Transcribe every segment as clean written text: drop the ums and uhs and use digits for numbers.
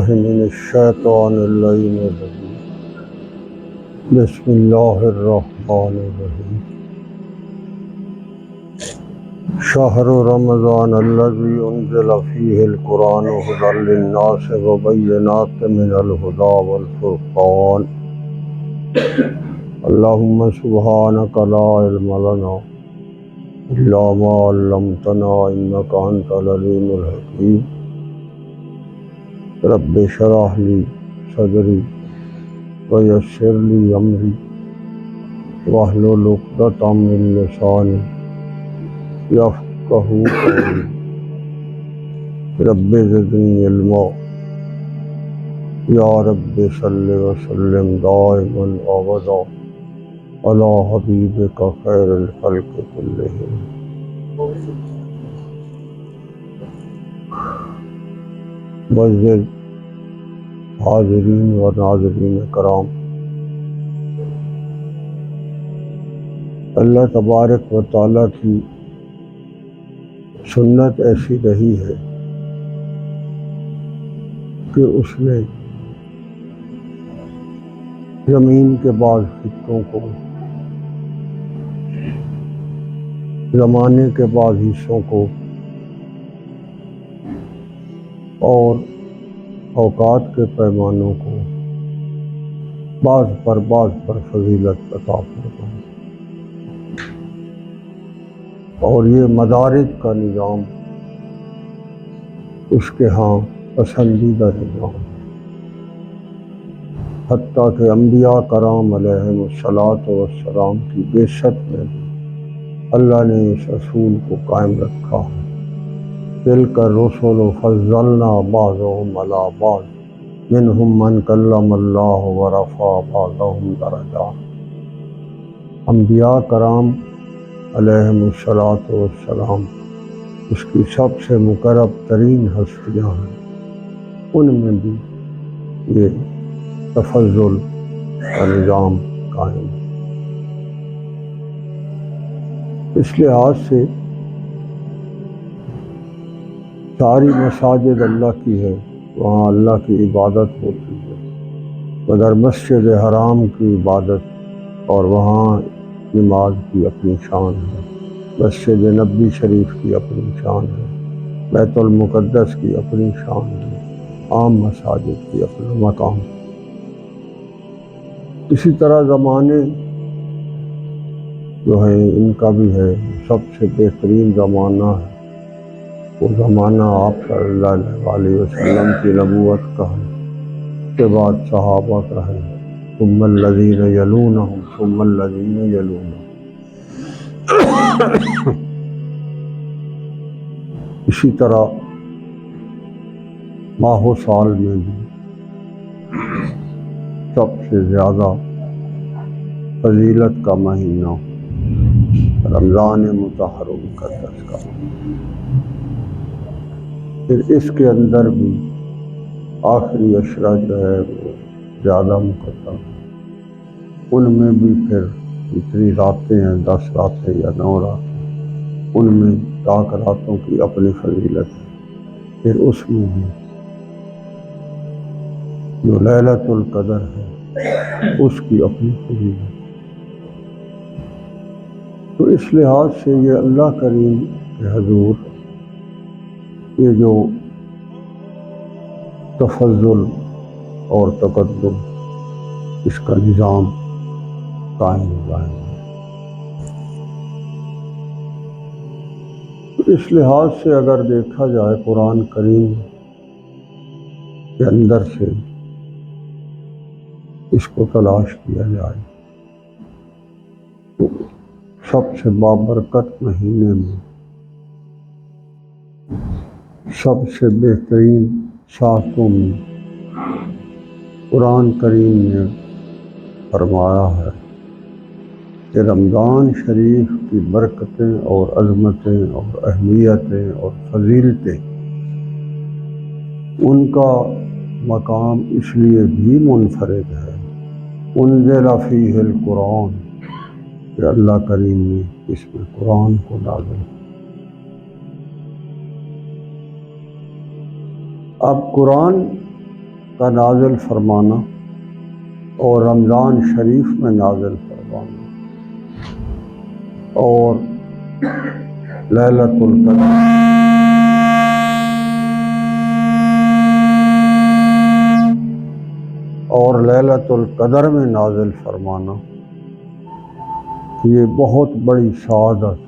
بالله من الشيطان اللعين الرجيم. بسم الله الرحمن الرحيم. شهر رمضان الذي أنزل فيه القرآن هدى للناس وبينات من الهدى والفرقان. اللهم سبحانك لا علم لنا إلا ما علمتنا إنك أنت العليم الحكيم. رب اشرح لي صدري ويسر لي أمري واحلل عقدة من لساني يفقهوا قولي. رب زدني علما. یا رب صل وسلم دائما ابدا على حبیبک خیر الخلق کلہم. معزز حاضرین و ناظرین کرام، اللہ تبارک و تعالیٰ کی سنت ایسی رہی ہے کہ اس نے زمین کے بعض خطوں کو، زمانے کے بعض حصوں کو اور اوقات کے پیمانوں کو بعض پر فضیلت عطا فرمائی. اور یہ مدارج کا نظام اس کے ہاں پسندیدہ نظام، حتیٰ کہ انبیاء کرام علیہم الصلاۃ والسلام کی بعثت میں بھی اللہ نے اس اصول کو قائم رکھا. تلک الرسل فضلنا بعضهم علی بعض منہم من کلم اللہ ورفع بعضهم درجات. انبیاء کرام علیہم الصلاۃ والسلام اس کی سب سے مقرب ترین ہستیاں ہیں. ان میں بھی یہ تفضل کا نظام قائم ہے. اس لحاظ سے ساری مساجد اللہ کی ہے، وہاں اللہ کی عبادت ہوتی ہے، مگر مسجد حرام کی عبادت اور وہاں نماز کی اپنی شان ہے، مسجد نبوی شریف کی اپنی شان ہے، بیت المقدس کی اپنی شان ہے، عام مساجد کی اپنا مقام. اسی طرح زمانے جو ہیں ان کا بھی ہے. سب سے بہترین زمانہ ہے وہ زمانہ آپ صلی اللہ علیہ وسلم کی نبوت کا ہے، اس کے بعد صحابہ کا ہے، ثم الذین یلونہم ثم الذین یلونہم. اسی طرح ماہ و سال میں بھی سب سے زیادہ فضیلت کا مہینہ رمضان مطہر مقدس کا. پھر اس کے اندر بھی آخری عشرہ جو ہے وہ زیادہ مقدم ہے. ان میں بھی پھر جتنی راتیں ہیں، 10 راتیں یا 9 راتیں، ان میں طاق راتوں کی اپنی فضیلت ہے. پھر اس میں بھی جو لیلۃ القدر ہے اس کی اپنی فضیلت. تو اس لحاظ سے یہ اللہ کریم کے حضور یہ جو تفضل اور تقدم اس کا نظام قائم ہوا ہے. تو اس لحاظ سے اگر دیکھا جائے قرآن کریم کے اندر سے اس کو تلاش کیا جائے تو سب سے بابرکت مہینے میں سب سے بہترین ساعتوں میں قرآن کریم نے فرمایا ہے کہ رمضان شریف کی برکتیں اور عظمتیں اور اہمیتیں اور فضیلتیں، ان کا مقام اس لیے بھی منفرد ہے. انزل فیہ القرآن کہ اللہ کریم نے اس میں قرآن کو نازل کیا. اب قرآن کا نازل فرمانا اور رمضان شریف میں نازل فرمانا اور لیلۃ القدر لیلۃ القدر میں نازل فرمانا، یہ بہت بڑی سعادت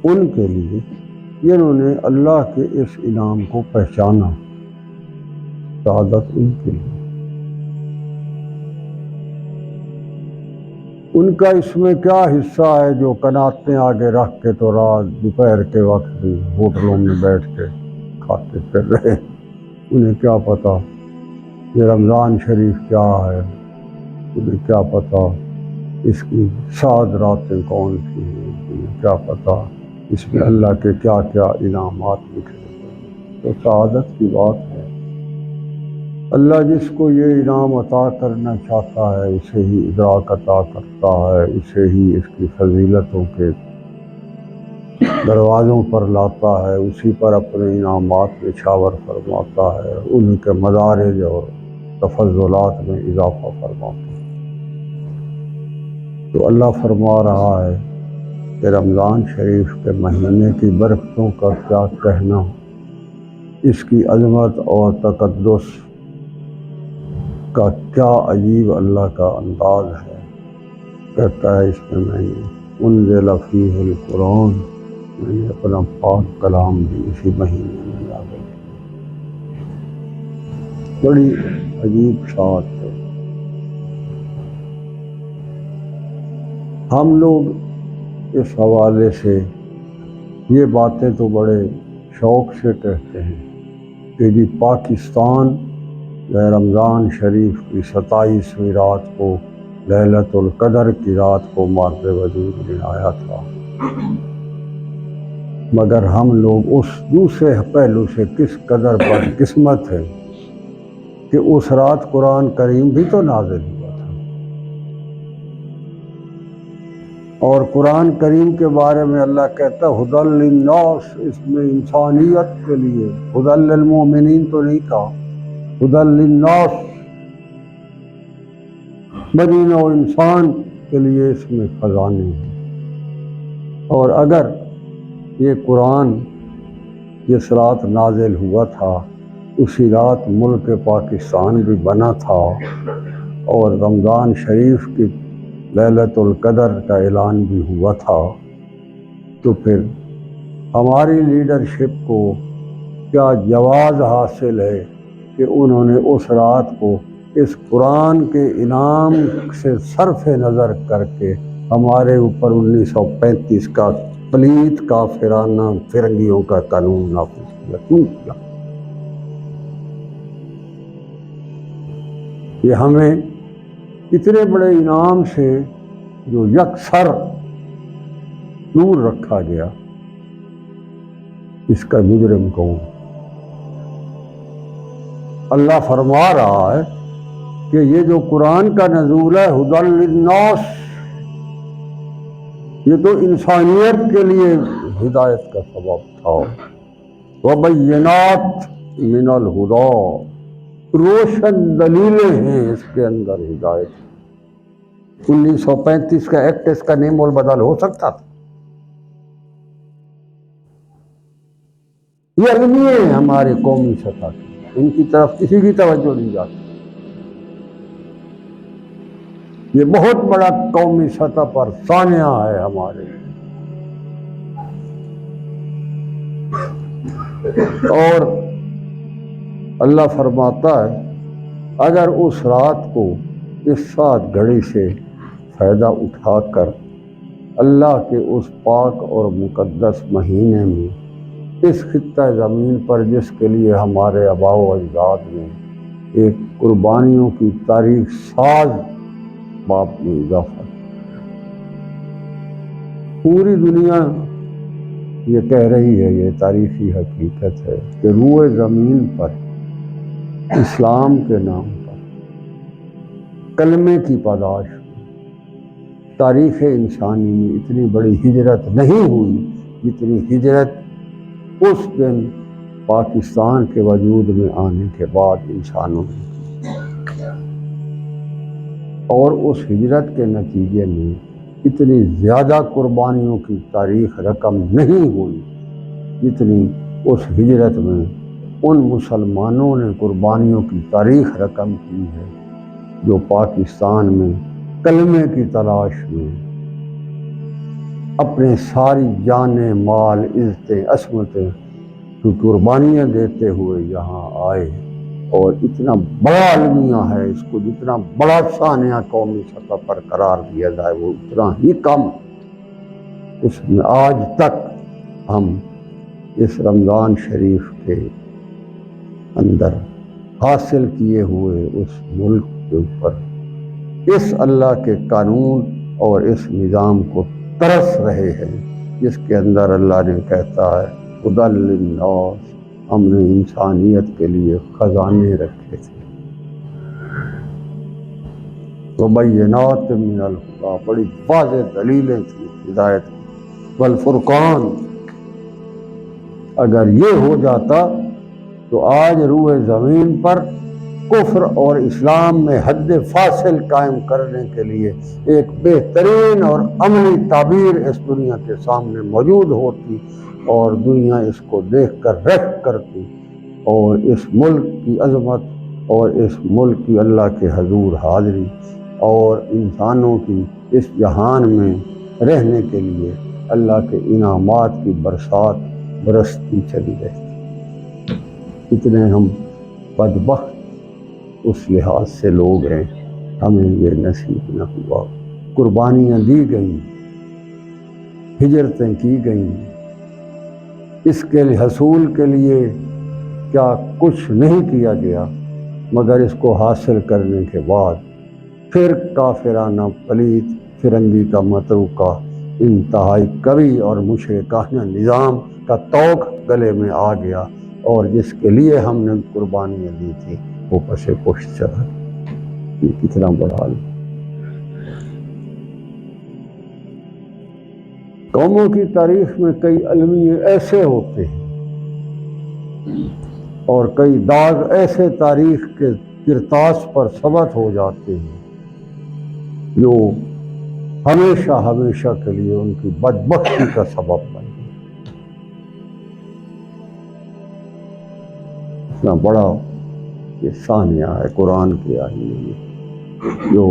ان کے لیے جنہوں نے اللہ کے اس انعام کو پہچانا، سعادت ان کے لیے۔ ان کا اس میں کیا حصہ ہے جو قناتیں آگے رکھ کے تو رات دوپہر کے وقت بھی ہوٹلوں میں بیٹھ کے کھاتے پھر رہے، انہیں کیا پتا یہ رمضان شریف کیا ہے، انہیں کیا پتا اس کی 7 راتیں کون سی ہیں، انہیں کیا پتا اس میں اللہ کے کیا کیا انعامات لکھے ہیں۔ تو سعادت کی بات ہے، اللہ جس کو یہ انعام عطا کرنا چاہتا ہے اسے ہی ادراک عطا کرتا ہے، اسے ہی اس کی فضیلتوں کے دروازوں پر لاتا ہے، اسی پر اپنے انعامات نچھاور فرماتا ہے، ان کے مدارج اور تفضلات میں اضافہ فرماتا ہے۔ تو اللہ فرما رہا ہے کہ رمضان شریف کے مہینے کی برکتوں کا کیا کہنا، اس کی عظمت اور تقدس کا کیا عجیب اللہ کا انداز ہے۔ کہتا ہے اس میں میں نے انزل فیہ القرآن، میں نے اپنا پاک کلام بھی اسی مہینے میں نازل کیا۔ بڑی عجیب شان ہے۔ ہم لوگ اس حوالے سے یہ باتیں تو بڑے شوق سے کہتے ہیں کہ جی پاکستان رمضان شریف کی 27ویں رات کو لیلۃ القدر کی رات کو مارد وجود میں آیا تھا، مگر ہم لوگ اس دوسرے پہلو سے کس قدر بدقسمت ہیں کہ اس رات قرآن کریم بھی تو نازل ہوا تھا، اور قرآن کریم کے بارے میں اللہ کہتا ہے ھدی للناس، اس میں انسانیت کے لیے، ھدی للمؤمنین تو نہیں کہا، ھدی للناس، بنی نوع انسان کے لیے اس میں خزانے ہیں۔ اور اگر یہ قرآن جس رات نازل ہوا تھا اسی رات ملک پاکستان بھی بنا تھا اور رمضان شریف کی لیلۃ القدر کا اعلان بھی ہوا تھا، تو پھر ہماری لیڈرشپ کو کیا جواز حاصل ہے کہ انہوں نے اس رات کو اس قرآن کے انعام سے صرف نظر کر کے ہمارے اوپر 1935 کا پلیت کافرانہ فرنگیوں کا قانون نافذ کیا؟ کیوں کیا؟ یہ ہمیں اتنے بڑے انعام سے جو یکسر دور رکھا گیا، اس کا مجرم کون؟ اللہ فرما رہا ہے کہ یہ جو قرآن کا نزول ہے ھدی للناس، یہ تو انسانیت کے لیے ہدایت کا سبب تھا، وبینات من الہدی، روشن دلیلیں ہیں اس کے اندر ہدایت۔ 1935 کا ایکٹ اس کا نیم اور بدل ہو سکتا تھا؟ یہ المیہ ہیں ہمارے قومی سطح کی، ان کی طرف کسی کی توجہ نہیں جاتی۔ یہ بہت بڑا قومی سطح پر سانحہ ہے ہمارے، اور اللہ فرماتا ہے اگر اس رات کو اس 7 گھڑی سے فائدہ اٹھا کر اللہ کے اس پاک اور مقدس مہینے میں اس خطہ زمین پر جس کے لیے ہمارے آباء و اجداد نے ایک قربانیوں کی تاریخ ساز باب میں اضافہ، پوری دنیا یہ کہہ رہی ہے، یہ تاریخی حقیقت ہے کہ روئے زمین پر اسلام کے نام پر کلمے کی پاداش میں تاریخ انسانی میں اتنی بڑی ہجرت نہیں ہوئی جتنی ہجرت اس دن پاکستان کے وجود میں آنے کے بعد انسانوں نے، اور اس ہجرت کے نتیجے میں اتنی زیادہ قربانیوں کی تاریخ رقم نہیں ہوئی جتنی اس ہجرت میں ان مسلمانوں نے قربانیوں کی تاریخ رقم کی ہے جو پاکستان میں کلمے کی تلاش میں اپنے ساری جانیں، مال، عزتیں، عصمتیں کی قربانیاں دیتے ہوئے یہاں آئے، اور اتنا بڑا المیہ ہے، اس کو جتنا بڑا سانحہ قومی سطح پر قرار دیا جائے وہ اتنا ہی کم۔ اس میں آج تک ہم اس رمضان شریف کے اندر حاصل کیے ہوئے اس ملک کے اوپر اس اللہ کے قانون اور اس نظام کو ترس رہے ہیں جس کے اندر اللہ نے کہتا ہے ہدی للناس، ہم نے انسانیت کے لیے خزانے رکھے تھے، وبینات من الہدی، بڑی واضح دلیلیں تھیں ہدایت کی، والفرقان۔ اگر یہ ہو جاتا تو آج روئے زمین پر کفر اور اسلام میں حد فاصل قائم کرنے کے لیے ایک بہترین اور عملی تعبیر اس دنیا کے سامنے موجود ہوتی، اور دنیا اس کو دیکھ کر رہ کرتی، اور اس ملک کی عظمت اور اس ملک کی اللہ کے حضور حاضری اور انسانوں کی اس جہان میں رہنے کے لیے اللہ کے انعامات کی برسات برستی چلی رہتی۔ اتنے ہم بدبخت اس لحاظ سے لوگ ہیں، ہمیں یہ نصیب نہ ہوا۔ قربانیاں دی گئیں، ہجرتیں کی گئیں، اس کے حصول کے لیے کیا کچھ نہیں کیا گیا، مگر اس کو حاصل کرنے کے بعد پھر کافرانہ پلیت فرنگی کا متروکہ انتہائی قوی اور مشرکانہ نظام کا توق گلے میں آ گیا، اور جس کے لیے ہم نے قربانیاں دی تھی وہ پس پشت چلا۔ یہ کتنا بڑا حال۔ قوموں کی تاریخ میں کئی المیے ایسے ہوتے ہیں اور کئی داغ ایسے تاریخ کے کرتاس پر ثبت ہو جاتے ہیں جو ہمیشہ ہمیشہ کے لیے ان کی بدبختی کا سبب بن گئے۔ اتنا بڑا یہ سانحہ ہے قرآن کے آئینے میں، جو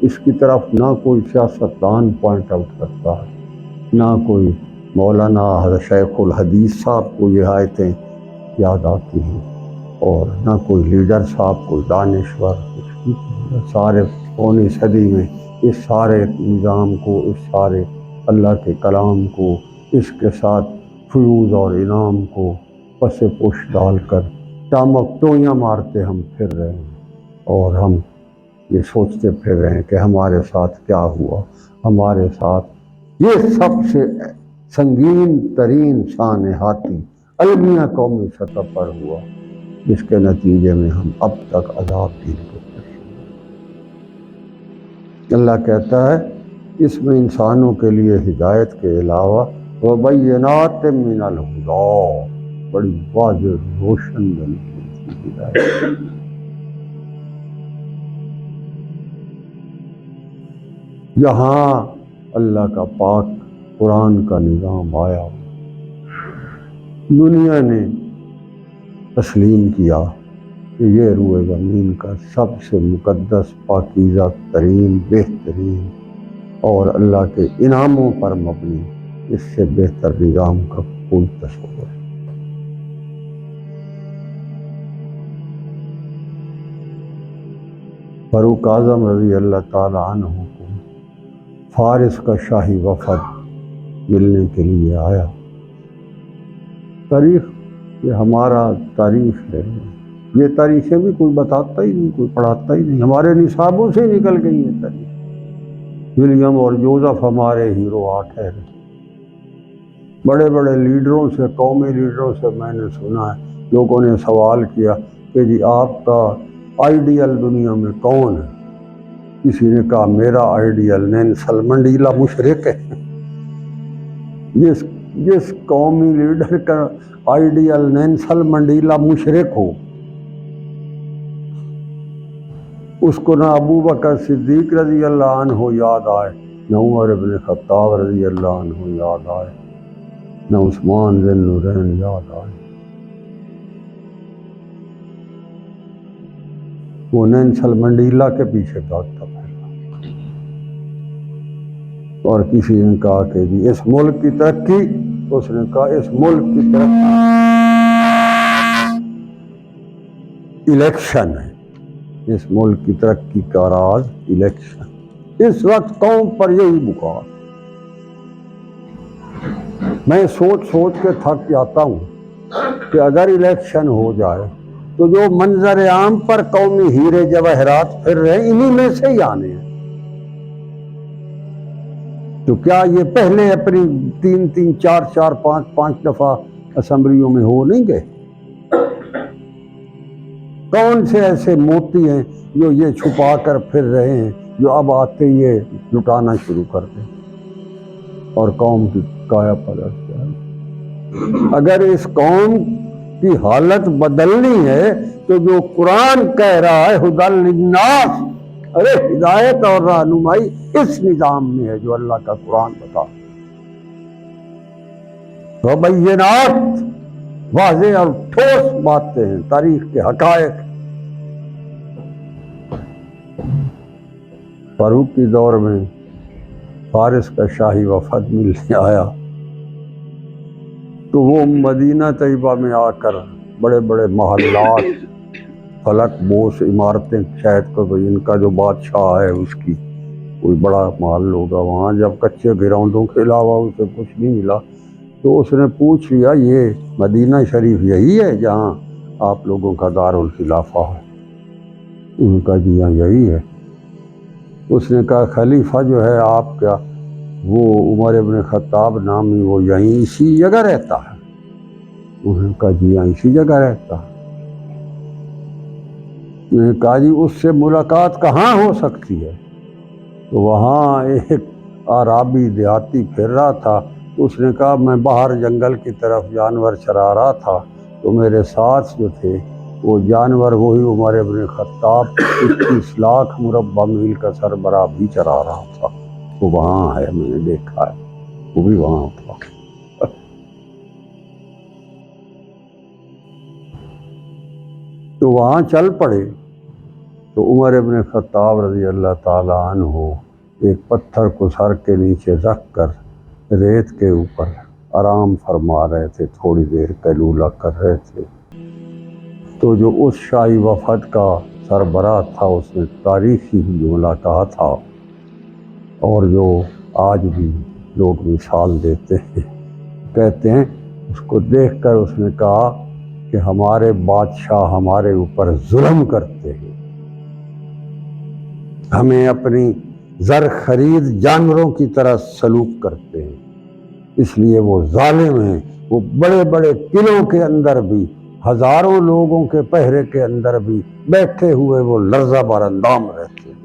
اس کی طرف نہ کوئی سیاستدان پوائنٹ آؤٹ کرتا ہے، نہ کوئی مولانا حضرت شیخ الحدیث صاحب کو یہ آیتیں یاد آتی ہیں، اور نہ کوئی لیڈر صاحب، کوئی دانشور، سارے 19ویں صدی میں اس سارے نظام کو، اس سارے اللہ کے کلام کو، اس کے ساتھ فیوز اور انعام کو پس پوش ڈال کر ٹامک ٹوئیاں مارتے ہم پھر رہے ہیں، اور ہم یہ سوچتے پھر رہے ہیں کہ ہمارے ساتھ کیا ہوا۔ ہمارے ساتھ یہ سب سے سنگین ترین سانحاتی المیہ قومی سطح پر ہوا، جس کے نتیجے میں ہم اب تک عذاب دین کو کر رہے ہیں۔ اللہ کہتا ہے اس میں انسانوں کے لیے ہدایت کے علاوہ وبینات من الہدی، بڑی واضح روشن دلیل تھی ہدایت۔ جہاں اللہ کا پاک قرآن کا نظام آیا، دنیا نے تسلیم کیا کہ یہ روئے زمین کا سب سے مقدس، پاکیزہ ترین، بہترین اور اللہ کے انعاموں پر مبنی اس سے بہتر نظام کا کوئی تصور ہے۔ فاروق اعظم رضی اللہ تعالی عنہ کو فارس کا شاہی وفد ملنے کے لیے آیا۔ تاریخ یہ ہمارا تاریخ ہے، یہ تاریخیں بھی کوئی بتاتا ہی نہیں، کوئی پڑھاتا ہی نہیں، ہمارے نصابوں سے نکل گئی یہ تاریخ۔ ولیم اور جوزف ہمارے ہیرو ٹھہرے۔ بڑے بڑے لیڈروں سے، قومی لیڈروں سے میں نے سنا ہے، لوگوں نے سوال کیا کہ جی آپ کا آئیڈیل دنیا میں کون ہے؟ کسی نے کہا میرا آئیڈیل نیلسن منڈیلا مشرق ہے، جس جس قومی لیڈر کا آئیڈیل نیلسن منڈیلا مشرک ہو، اس کو نہ ابو بکر صدیق رضی اللہ عنہ یاد آئے، نہ عمر بن خطاب رضی اللہ عنہ یاد آئے، نہ عثمان ذی النورین یاد آئے۔ وہ نیلسن منڈیلا کے پیچھے بھاگتا پھر، اور کسی نے کہا کہ جی اس ملک کی ترقی، اس نے کہا اس ملک کی ترقی الیکشن ہے، اس ملک کی ترقی کا راز الیکشن۔ اس وقت قوم پر یہی بخار، میں سوچ سوچ کے تھک جاتا ہوں کہ اگر الیکشن ہو جائے تو جو منظر عام پر قومی ہیرے جواہرات پھر رہے ہیں، انہی میں سے ہی آنے ہیں۔ تو کیا یہ پہلے اپنی 3 4 5 دفعہ اسمبلیوں میں ہو نہیں گئے؟ کون سے ایسے موتی ہیں جو یہ چھپا کر پھر رہے ہیں، جو اب آتے یہ لٹانا شروع کر دیں اور قوم کی کایا پلٹ جائے؟ اگر اس قوم کی حالت بدلنی ہے تو جو قرآن کہہ رہا ہے ہدی للناس، ارے ہدایت اور رہنمائی اس نظام میں ہے جو اللہ کا قرآن بتا، وبینات، واضح اور ٹھوس باتیں ہیں، تاریخ کے حقائق۔ فاروقی دور میں فارس کا شاہی وفد ملنے آیا تو وہ مدینہ طیبہ میں آ کر بڑے بڑے محلات، فلک بوس عمارتیں، شاید کوئی ان کا جو بادشاہ ہے اس کی کوئی بڑا محل ہوگا، وہاں جب کچے گراؤنڈوں کے علاوہ اسے کچھ نہیں ملا تو اس نے پوچھ لیا یہ مدینہ شریف یہی ہے جہاں آپ لوگوں کا دارالخلافہ ہے؟ ان کا جی ہاں یہی ہے۔ اس نے کہا خلیفہ جو ہے آپ کا وہ عمر ابن خطاب نامی وہ یہیں اسی جگہ رہتا ہے؟ انہوں نے کہا جی ہاں اسی جگہ رہتا ہے۔ میں نے کہا جی اس سے ملاقات کہاں ہو سکتی ہے؟ تو وہاں ایک اعرابی دیہاتی پھر رہا تھا، اس نے کہا میں باہر جنگل کی طرف جانور چرا رہا تھا تو میرے ساتھ جو تھے وہ جانور وہی عمر ابن خطاب 21 لاکھ مربع میل کا سربراہ بھی چرا رہا تھا، وہ وہاں ہے، میں نے دیکھا ہے، وہ بھی وہاں تھا۔ تو وہاں چل پڑے تو عمر ابن خطاب رضی اللہ تعالیٰ عنہ ایک پتھر کو سر کے نیچے رکھ کر ریت کے اوپر آرام فرما رہے تھے، تھوڑی دیر قیلولہ کر رہے تھے۔ تو جو اس شاہی وفد کا سربراہ تھا اس نے تاریخی جملہ کہا تھا، اور جو آج بھی لوگ مثال دیتے ہیں، کہتے ہیں اس کو دیکھ کر اس نے کہا کہ ہمارے بادشاہ ہمارے اوپر ظلم کرتے ہیں، ہمیں اپنی زر خرید جانوروں کی طرح سلوک کرتے ہیں، اس لیے وہ ظالم ہیں۔ وہ بڑے بڑے قلعوں کے اندر بھی، ہزاروں لوگوں کے پہرے کے اندر بھی بیٹھے ہوئے وہ لرزہ بر اندام رہتے ہیں۔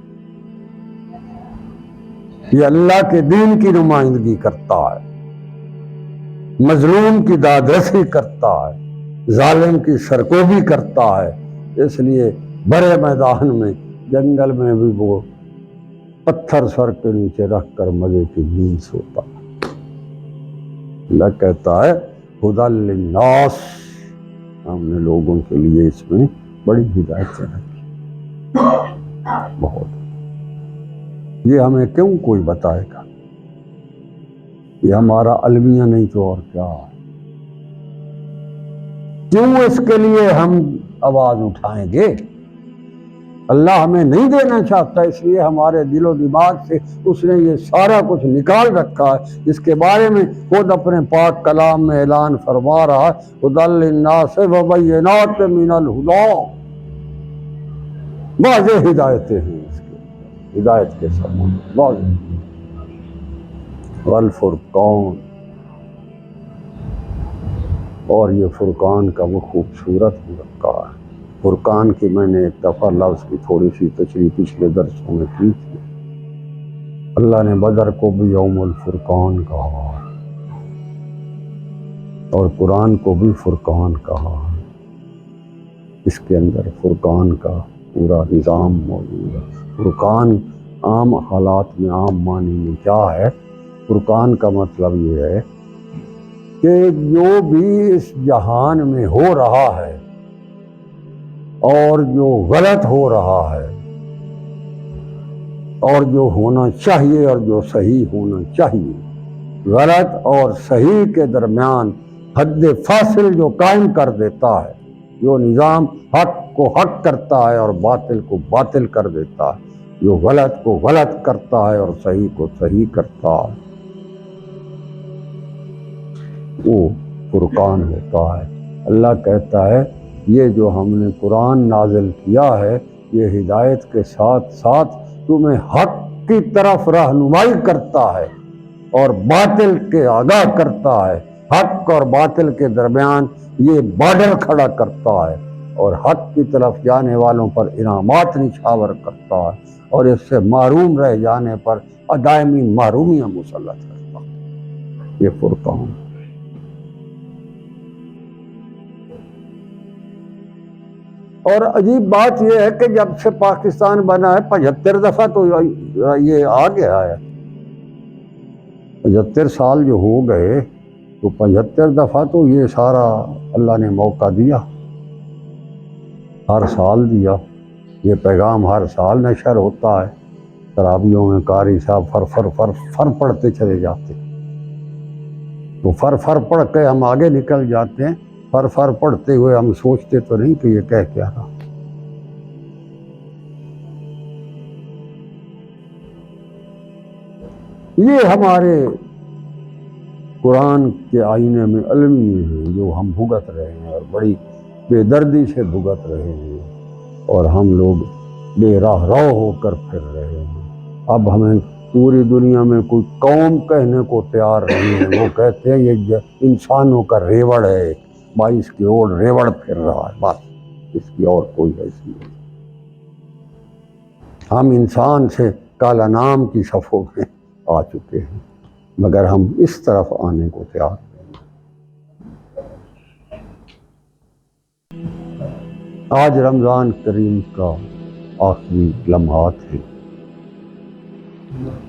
یہ اللہ کے دین کی نمائندگی کرتا ہے، مظلوم کی دادرسی کرتا ہے، ظالم کی سرکوبی کرتا ہے، اس لیے بڑے میدان میں جنگل میں بھی وہ پتھر سر کے نیچے رکھ کر مزے کی نیند سوتا ہے۔ اللہ کہتا ہے ہدی للناس، ہم نے لوگوں کے لیے اس میں بڑی ہدایتیں رکھی، بہت۔ یہ ہمیں کیوں کوئی بتائے گا؟ یہ ہمارا المیہ نہیں تو اور کیا ہے؟ کیوں اس کے لیے ہم آواز اٹھائیں گے؟ اللہ ہمیں نہیں دینا چاہتا، اس لیے ہمارے دل و دماغ سے اس نے یہ سارا کچھ نکال رکھا ہے، جس کے بارے میں خود اپنے پاک کلام میں اعلان فرما رہا ہے ہدی للناس وبینات من الہدی، واضح ہدایتیں ہیں اس کے، ہدایت کے سبب واضح۔ والفرقان، اور یہ فرقان کا وہ خوبصورت مرقع ہے۔ فرقان کی میں نے ایک دفعہ لفظ کی تھوڑی سی تشریح پچھلے درسوں میں کی تھی۔ اللہ نے بدر کو بھی یوم الفرقان کہا، اور قرآن کو بھی فرقان کہا ہے۔ اس کے اندر فرقان کا پورا نظام موجود ہے۔ فرقان عام حالات میں، عام معنی میں کیا ہے؟ فرقان کا مطلب یہ ہے کہ جو بھی اس جہان میں ہو رہا ہے اور جو غلط ہو رہا ہے اور جو ہونا چاہیے اور جو صحیح ہونا چاہیے، غلط اور صحیح کے درمیان حد فاصل جو قائم کر دیتا ہے، جو نظام حق کو حق کرتا ہے اور باطل کو باطل کر دیتا ہے، جو غلط کو غلط کرتا ہے اور صحیح کو صحیح کرتا ہے، وہ فرقان ہوتا ہے۔ اللہ کہتا ہے یہ جو ہم نے قرآن نازل کیا ہے، یہ ہدایت کے ساتھ ساتھ تمہیں حق کی طرف رہنمائی کرتا ہے اور باطل کے آگاہ کرتا ہے، حق اور باطل کے درمیان یہ بارڈر کھڑا کرتا ہے اور حق کی طرف جانے والوں پر انعامات نچھاور کرتا ہے اور اس سے محروم رہ جانے پر دائمی محرومیاں مسلط کرتا ہے۔ یہ فرقان۔ اور عجیب بات یہ ہے کہ جب سے پاکستان بنا ہے 75 دفعہ تو یہ آ گیا ہے۔ 75 سال جو ہو گئے تو 75 دفعہ تو یہ سارا اللہ نے موقع دیا، ہر سال دیا۔ یہ پیغام ہر سال نشر ہوتا ہے، تراویحوں میں قاری صاحب فر فر فر فر پڑھتے چلے جاتے، تو فر فر پڑھ کے ہم آگے نکل جاتے ہیں۔ فر فر پڑھتے ہوئے ہم سوچتے تو نہیں کہ یہ کہہ کیا رہا۔ یہ ہمارے قرآن کے آئینے میں علمی ہے جو ہم بھگت رہے ہیں اور بڑی بے دردی سے بھگت رہے ہیں، اور ہم لوگ بے راہ رو ہو کر پھر رہے ہیں۔ اب ہمیں پوری دنیا میں کوئی قوم کہنے کو تیار نہیں ہے، وہ کہتے ہیں یہ انسانوں کا ریوڑ ہے، 22 کی اوڑ ریوڑ پھر رہا ہے، بس اس کی اور کوئی حیثیت نہیں۔ ہم انسان سے کالا نام کی صفوں میں آ چکے ہیں، مگر ہم اس طرف آنے کو تیار نہیں۔ آج رمضان کریم کا آخری لمحات ہیں،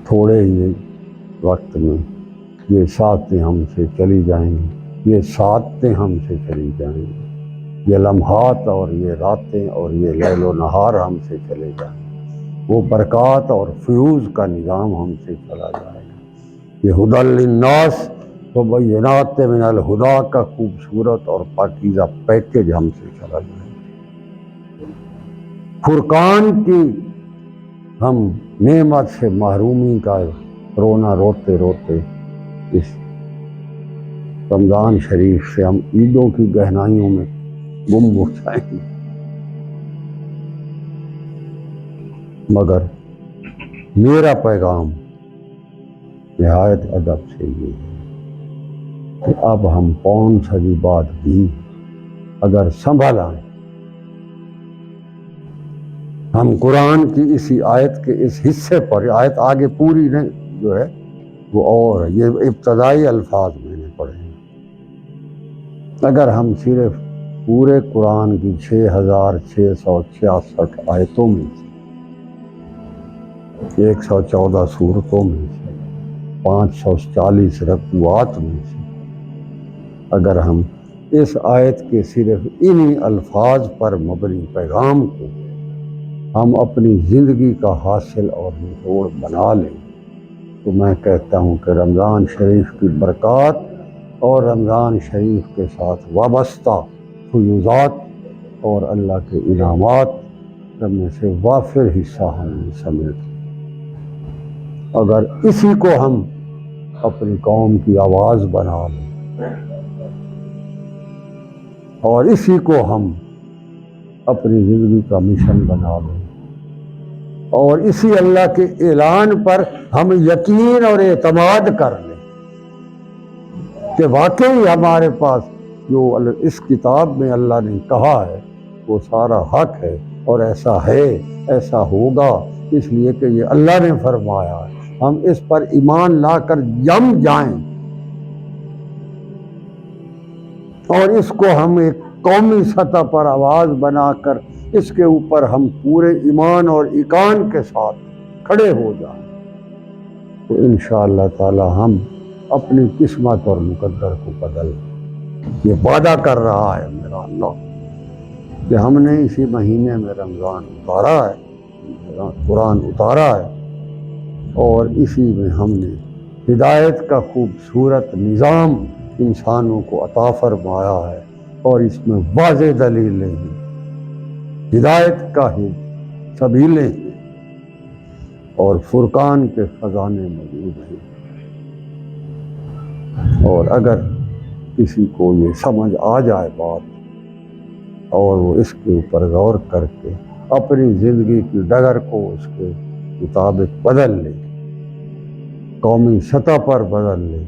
تھوڑے ہی وقت میں یہ ساتیں ہم سے چلی جائیں گی، یہ ساتیں ہم سے چلی جائیں گی، یہ لمحات اور یہ راتیں اور یہ لیل و نہار ہم سے چلے جائیں گے، وہ برکات اور فیوز کا نظام ہم سے چلا جائے گا، یہ ہدی للناس وبینات من الہدی کا خوبصورت اور پاکیزہ پیکیج ہم سے چلا جائے گا۔ فرقان کی ہم نعمت سے محرومی کا رونا روتے روتے اس رمضان شریف سے ہم عیدوں کی گہرائیوں میں گم ہو جائیں گے، مگر میرا پیغام نہایت ادب سے یہ ہے کہ اب ہم 5 صدی بعد بھی اگر سنبھل آئیں، ہم قرآن کی اسی آیت کے اس حصے پر، آیت آگے پوری نہیں جو ہے وہ اور ہے، یہ ابتدائی الفاظ میں نے پڑھے ہیں، اگر ہم صرف پورے قرآن کی 6666 آیتوں میں سے، 114 سورتوں میں سے، 540 رکوعات میں سے، اگر ہم اس آیت کے صرف انہی الفاظ پر مبنی پیغام کو ہم اپنی زندگی کا حاصل اور نچوڑ بنا لیں تو میں کہتا ہوں کہ رمضان شریف کی برکات اور رمضان شریف کے ساتھ وابستہ فیوزات اور اللہ کے انعامات میں سے وافر حصہ ہم سمیٹ لیں۔ اگر اسی کو ہم اپنی قوم کی آواز بنا لیں اور اسی کو ہم اپنی زندگی کا مشن بنا لیں اور اسی اللہ کے اعلان پر ہم یقین اور اعتماد کر لیں کہ واقعی ہمارے پاس جو اس کتاب میں اللہ نے کہا ہے وہ سارا حق ہے اور ایسا ہے، ایسا ہوگا، اس لیے کہ یہ اللہ نے فرمایا ہے، ہم اس پر ایمان لا کر جم جائیں اور اس کو ہم ایک قومی سطح پر آواز بنا کر اس کے اوپر ہم پورے ایمان اور ایقان کے ساتھ کھڑے ہو جائیں تو انشاءاللہ تعالی ہم اپنی قسمت اور مقدر کو بدل یہ وعدہ کر رہا ہے میرا اللہ کہ ہم نے اسی مہینے میں رمضان اتارا ہے، قرآن اتارا ہے، اور اسی میں ہم نے ہدایت کا خوبصورت نظام انسانوں کو عطا فرمایا ہے، اور اس میں واضح دلیلیں ہیں، ہدایت کا ہی سبیلیں ہیں اور فرقان کے خزانے موجود ہیں۔ اور اگر کسی کو یہ سمجھ آ جائے بات اور وہ اس کے اوپر غور کر کے اپنی زندگی کی ڈگر کو اس کے مطابق بدل لے، قومی سطح پر بدل لے،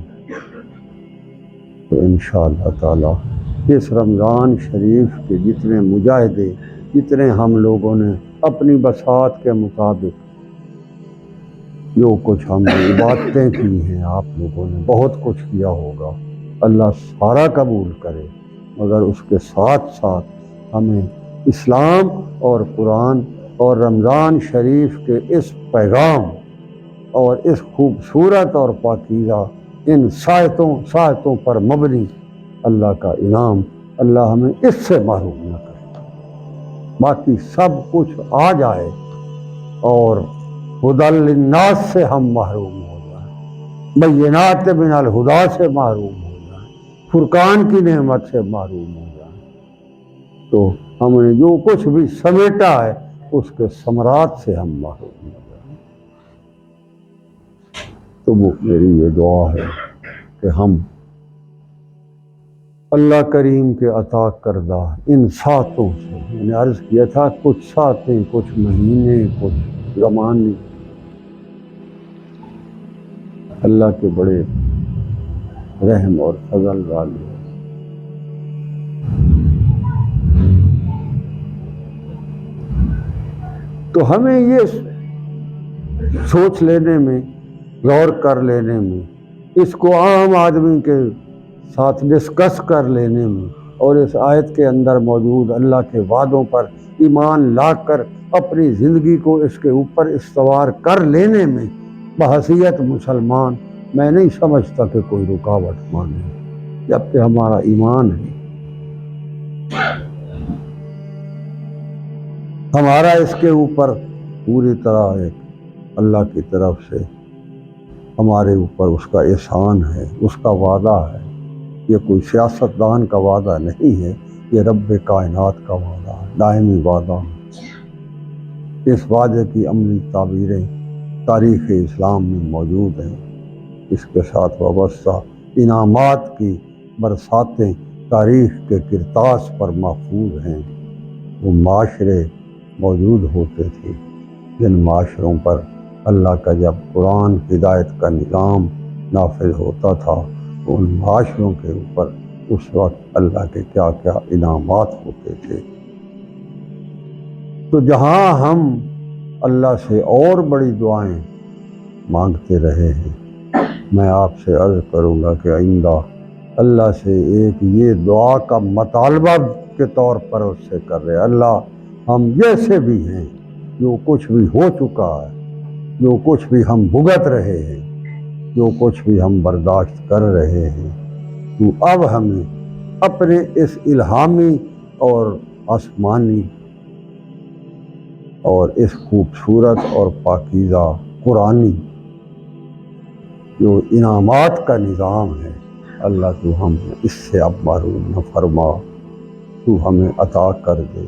تو انشاءاللہ تعالی اس رمضان شریف کے جتنے مجاہدے، جتنے ہم لوگوں نے اپنی بساط کے مطابق جو کچھ ہم نے عبادتیں کی ہیں، آپ لوگوں نے بہت کچھ کیا ہوگا، اللہ سارا قبول کرے، مگر اس کے ساتھ ساتھ ہمیں اسلام اور قرآن اور رمضان شریف کے اس پیغام اور اس خوبصورت اور پاکیزہ ان ساعتوں پر مبنی اللہ کا انعام، اللہ ہمیں اس سے محروم نہ کرے۔ باقی سب کچھ آ جائے اور ہدی للناس سے ہم محروم ہو جائیں، بینات من الہدا سے محروم ہو جائیں، فرقان کی نعمت سے محروم ہو جائیں، تو ہم نے جو کچھ بھی سمیٹا ہے اس کے ثمرات سے ہم محروم ہو جائیں۔ تو وہ میری یہ دعا ہے کہ ہم اللہ کریم کے عطا کردہ ان ساتوں سے، میں نے عرض کیا تھا کچھ ساتیں، کچھ مہینے، کچھ زمانے، اللہ کے بڑے رحم اور فضل والے، تو ہمیں یہ سوچ لینے میں، غور کر لینے میں، اس کو عام آدمی کے ساتھ ڈسکس کر لینے میں، اور اس آیت کے اندر موجود اللہ کے وعدوں پر ایمان لا کر اپنی زندگی کو اس کے اوپر استوار کر لینے میں بحیثیت مسلمان میں نہیں سمجھتا کہ کوئی رکاوٹ مانے، جبکہ ہمارا ایمان ہے، ہمارا اس کے اوپر پوری طرح ایک اللہ کی طرف سے ہمارے اوپر اس کا احسان ہے، اس کا وعدہ ہے، یہ کوئی سیاستدان کا وعدہ نہیں ہے، یہ رب کائنات کا وعدہ ہے، دائمی وعدہ ہے۔ اس وعدے کی عملی تعبیریں تاریخ اسلام میں موجود ہیں، اس کے ساتھ وابستہ انعامات کی برساتیں تاریخ کے کرتاس پر محفوظ ہیں۔ وہ معاشرے موجود ہوتے تھے جن معاشروں پر اللہ کا جب قرآن ہدایت کا نظام نافذ ہوتا تھا تو ان معاشروں کے اوپر اس وقت اللہ کے کیا کیا انعامات ہوتے تھے۔ تو جہاں ہم اللہ سے اور بڑی دعائیں مانگتے رہے ہیں، میں آپ سے عرض کروں گا کہ آئندہ اللہ سے ایک یہ دعا کا مطالبہ کے طور پر اس سے کر رہے، اللہ ہم جیسے بھی ہیں، جو کچھ بھی ہو چکا ہے، جو کچھ بھی ہم بھگت رہے ہیں، جو کچھ بھی ہم برداشت کر رہے ہیں، تو اب ہمیں اپنے اس الہامی اور آسمانی اور اس خوبصورت اور پاکیزہ قرآنی جو انعامات کا نظام ہے، اللہ تو ہم اس سے اب محروم نہ فرما، تو ہمیں عطا کر دے۔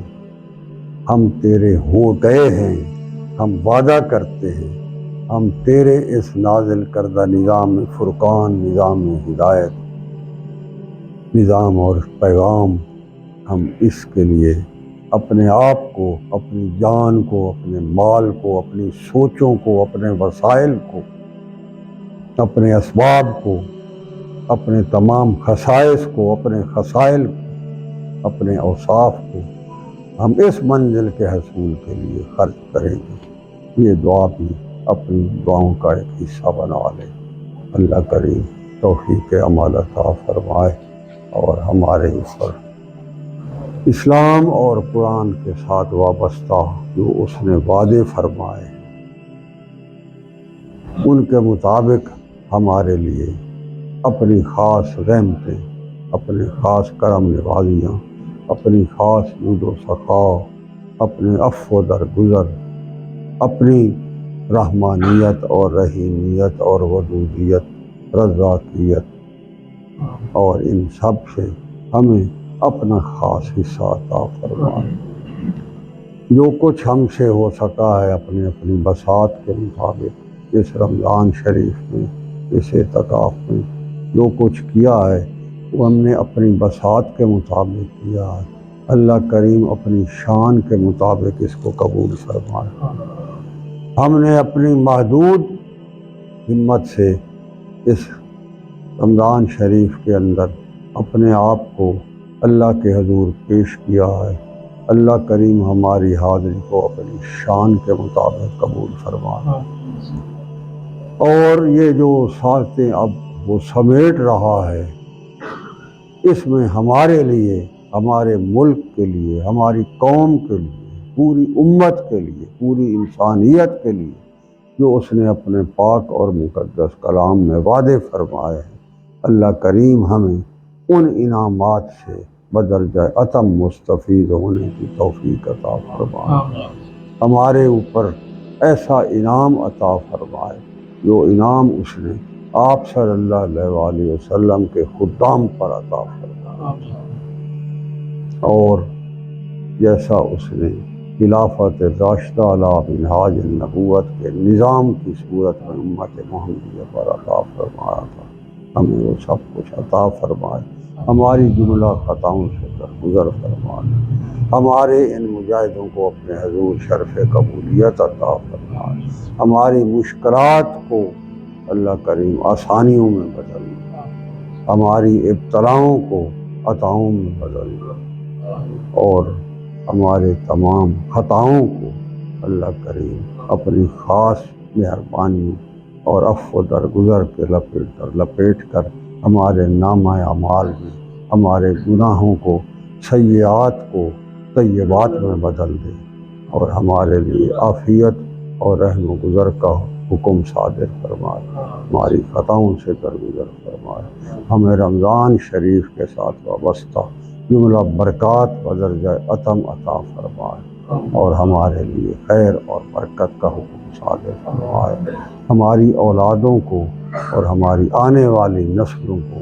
ہم تیرے ہو گئے ہیں، ہم وعدہ کرتے ہیں، ہم تیرے اس نازل کردہ نظام فرقان، نظام ہدایت، نظام اور پیغام، ہم اس کے لیے اپنے آپ کو، اپنی جان کو، اپنے مال کو، اپنی سوچوں کو، اپنے وسائل کو، اپنے اسباب کو، اپنے تمام خصائص کو، اپنے خصائل کو، اپنے اوصاف کو ہم اس منزل کے حصول کے لیے خرچ کریں گے۔ یہ دعا بھی اپنی دعاؤں کا ایک حصہ بنا لے۔ اللہ کریم توفیق عمل عطا فرمائے۔ اور ہمارے اوپر اسلام اور قرآن کے ساتھ وابستہ جو اس نے وعدے فرمائے ان کے مطابق ہمارے لیے اپنی خاص رحمتیں، اپنے خاص کرم نوازیاں، اپنی خاص جود و سخا، اپنے عفو درگزر، اپنی رحمانیت اور رحیمیت اور ودودیت، رزاقیت، اور ان سب سے ہمیں اپنا خاص حصہ عطا فرمائے۔ جو کچھ ہم سے ہو سکا ہے اپنی اپنی بساط کے مطابق اس رمضان شریف میں، اس اعتکاف میں جو کچھ کیا ہے وہ ہم نے اپنی بساط کے مطابق کیا ہے۔ اللہ کریم اپنی شان کے مطابق اس کو قبول فرمائے۔ ہم نے اپنی محدود ہمت سے اس رمضان شریف کے اندر اپنے آپ کو اللہ کے حضور پیش کیا ہے۔ اللہ کریم ہماری حاضری کو اپنی شان کے مطابق قبول فرمائے، اور یہ جو ساعتیں اب وہ سمیٹ رہا ہے، اس میں ہمارے لیے، ہمارے ملک کے لیے، ہماری قوم کے لیے، پوری امت کے لیے، پوری انسانیت کے لیے جو اس نے اپنے پاک اور مقدس کلام میں وعدے فرمائے ہیں، اللہ کریم ہمیں ان انعامات سے بدرجہ اتم مستفید ہونے کی توفیق عطا فرمائے۔ ہمارے اوپر ایسا انعام عطا فرمائے جو انعام اس نے آپ صلی اللہ علیہ وآلہ وسلم کے خدام پر عطا فرمائے، اور جیسا اس نے خلافت راشدہ علی منہاج النبوت کے نظام کی صورت میں امت محمدیہ پر عطا فرمایا تھا، ہمیں وہ سب کچھ عطا فرمائے۔ ہماری جملہ خطاؤں سے درگزر فرمائے، ہمارے ان مجاہدوں کو اپنے حضور شرف قبولیت عطا فرمائے، ہماری مشکلات کو اللہ کریم آسانیوں میں بدل دے، ہماری ابتلاؤں کو عطاؤں میں بدل دے، اور ہمارے تمام خطاؤں کو اللہ کریم اپنی خاص مہربانی اور عفو درگزر کے لپیٹ کر ہمارے نامہ اعمال میں ہمارے گناہوں کو، سیئات کو طیبات میں بدل دے، اور ہمارے لیے عافیت اور رحم و گزر کا حکم صادر فرمائے، ہماری خطاؤں سے درگزر فرمائے، ہمیں رمضان شریف کے ساتھ وابستہ جملہ برکات بدرجہ اتم عطا فرمائے، اور ہمارے لیے خیر اور برکت کا حکم صادر فرمائے، ہماری اولادوں کو اور ہماری آنے والی نسلوں کو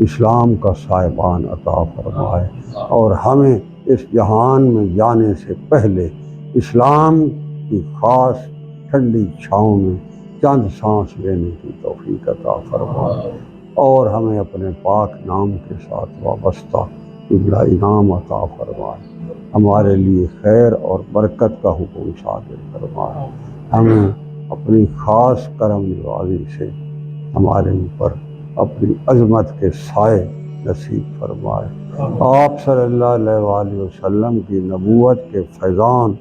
اسلام کا صاحبان عطا فرمائے، اور ہمیں اس جہان میں جانے سے پہلے اسلام کی خاص ٹھنڈی چھاؤں میں چند سانس لینے کی توفیق عطا فرمائے، اور ہمیں اپنے پاک نام کے ساتھ وابستہ جملہ انعام عطا فرمائے، ہمارے لیے خیر اور برکت کا حکم صادر فرمائے، ہمیں اپنی خاص کرم نوازی سے ہمارے اوپر اپنی عظمت کے سائے نصیب فرمائے، آپ صلی اللہ علیہ وآلہ وسلم کی نبوت کے فیضان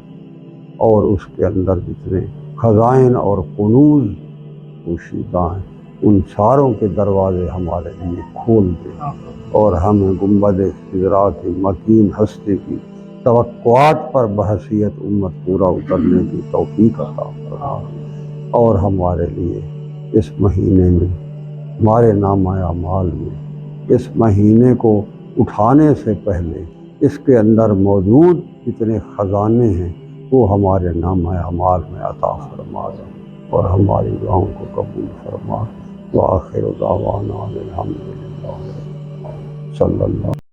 اور اس کے اندر جتنے خزائن اور کنوز پوشیدہ ہیں ان ساروں کے دروازے ہمارے لیے کھول دے، اور ہمیں گنبد خضرا کی مکین ہستی کی توقعات پر بحیثیت امت پورا اترنے کی توفیق عطا فرمائے، اور ہمارے لیے اس مہینے میں، ہمارے نامہ اعمال میں، اس مہینے کو اٹھانے سے پہلے اس کے اندر موجود جتنے خزانے ہیں وہ ہمارے نامہ اعمال میں عطا فرمائے، اور ہماری دعاؤں کو قبول فرمائے۔ وآخر دعوانا الحمدللہ صلی اللہ